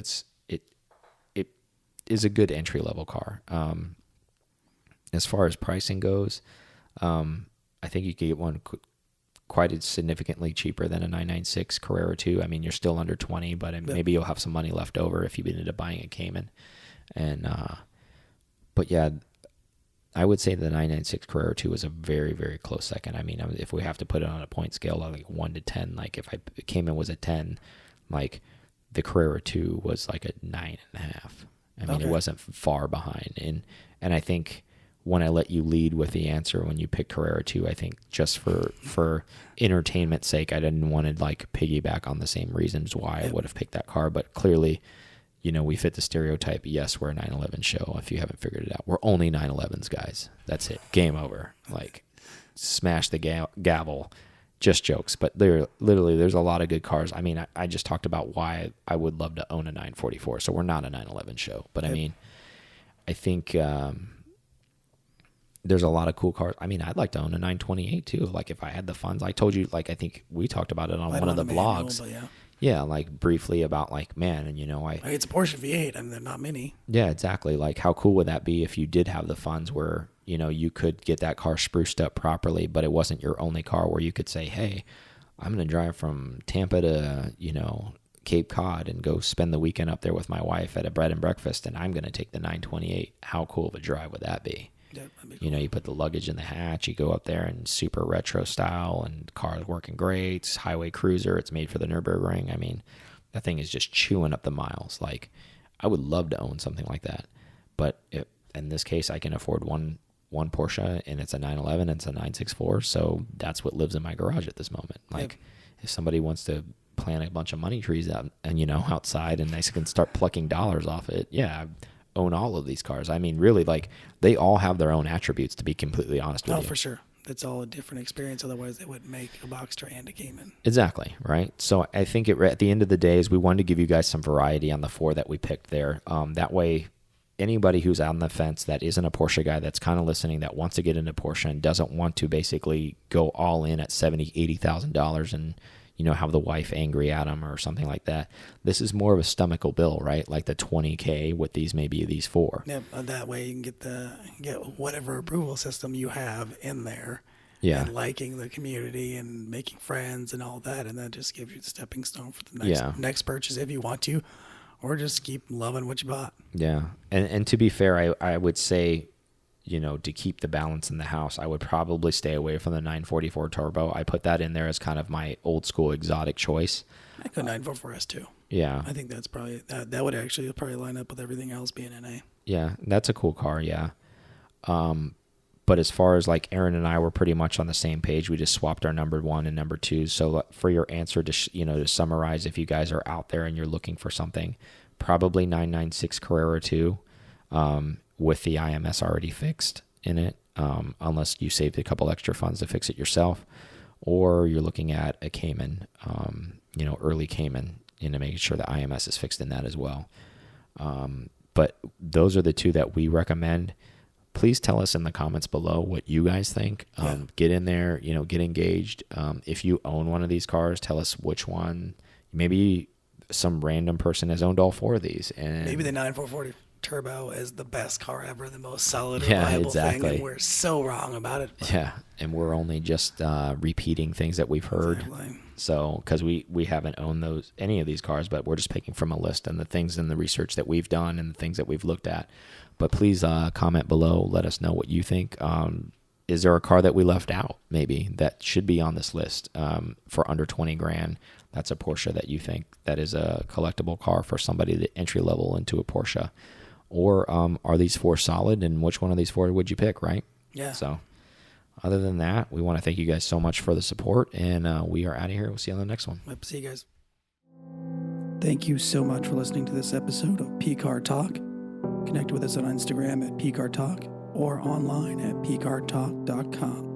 is a good entry level car. As far as pricing goes, I think you could get one quite as significantly cheaper than a 996 Carrera 2. I mean, you're still under 20, but maybe you'll have some money left over if you ended up buying a Cayman. And But yeah, I would say the 996 Carrera 2 was a very, very close second. I mean, if we have to put it on a point scale, like 1 to 10, like if I came in was a 10, like the Carrera 2 was like a 9.5. I mean, Okay. it wasn't far behind. And I think when I let you lead with the answer when you picked Carrera 2, I think just for entertainment's sake, I didn't want to like piggyback on the same reasons why I would have picked that car. But clearly, you know, we fit the stereotype. Yes, we're a 911 show. If you haven't figured it out, we're only 911s, guys. That's it. Game over. Like, smash the gavel. Just jokes. But literally, there's a lot of good cars. I mean, I just talked about why I would love to own a 944. So we're not a 911 show. But I mean, I think there's a lot of cool cars. I mean, I'd like to own a 928 too. Like, if I had the funds. I told you, like, I think we talked about it on one of the blogs. Manual, Yeah, like briefly about like, man, and you know, it's a Porsche V8. I mean, they're not many. Yeah, exactly. Like, how cool would that be if you did have the funds where, you know, you could get that car spruced up properly, but it wasn't your only car, where you could say, hey, I'm going to drive from Tampa to, you know, Cape Cod and go spend the weekend up there with my wife at a bread and breakfast, and I'm going to take the 928. How cool of a drive would that be? Yeah, that'd be cool. You know, you put the luggage in the hatch, you go up there in super retro style, and the car's working great. It's highway cruiser. It's made for the Nürburgring. I mean, that thing is just chewing up the miles. Like, I would love to own something like that. But in this case, I can afford one Porsche, and it's a 911, and it's a 964. So that's what lives in my garage at this moment. Like, if somebody wants to plant a bunch of money trees out and, you know, outside, and they can start plucking dollars off it, yeah, own all of these cars. I mean, really, like, they all have their own attributes, to be completely honest with you. Oh, for sure. It's all a different experience. Otherwise, they wouldn't make a Boxster and a Cayman. Exactly, right? So I think at the end of the day is we wanted to give you guys some variety on the 4 that we picked there. That way, anybody who's on the fence that isn't a Porsche guy, that's kind of listening, that wants to get into Porsche and doesn't want to basically go all in at $70,000, $80,000 and, you know, have the wife angry at him or something like that. This is more of a stomachable bill, right? Like the $20K with maybe these 4. Yep. That way you can get whatever approval system you have in there. Yeah. And liking the community and making friends and all that, and that just gives you the stepping stone for the next purchase if you want to, or just keep loving what you bought. Yeah. And to be fair, I would say, you know, to keep the balance in the house, I would probably stay away from the 944 Turbo. I put that in there as kind of my old school exotic choice. I go 944S too. Yeah. I think that's probably, that would actually probably line up with everything else being NA. Yeah, that's a cool car, yeah. But as far as like Aaron and I were pretty much on the same page. We just swapped our number 1 and number 2. So for your answer to, to summarize, if you guys are out there and you're looking for something, probably 996 Carrera 2, with the IMS already fixed in it, unless you saved a couple extra funds to fix it yourself, or you're looking at a Cayman, early Cayman, making sure the IMS is fixed in that as well. But those are the 2 that we recommend. Please tell us in the comments below what you guys think. Get in there, get engaged. If you own one of these cars, tell us which one. Maybe some random person has owned all 4 of these, and maybe the 9440 Turbo is the best car ever, the most solid, reliable thing, and we're so wrong about it. Yeah, and we're only just repeating things that we've heard. Exactly. So, because we haven't owned any of these cars, but we're just picking from a list and the things in the research that we've done and the things that we've looked at. But please comment below. Let us know what you think. Is there a car that we left out, maybe, that should be on this list for under 20 grand? That's a Porsche that you think that is a collectible car for somebody that entry level into a Porsche. Or are these 4 solid, and which one of these 4 would you pick, right? Yeah. So other than that, we want to thank you guys so much for the support, and we are out of here. We'll see you on the next one. Yep, see you guys. Thank you so much for listening to this episode of PCAR Talk. Connect with us on Instagram at PCAR Talk or online at PCARTalk.com.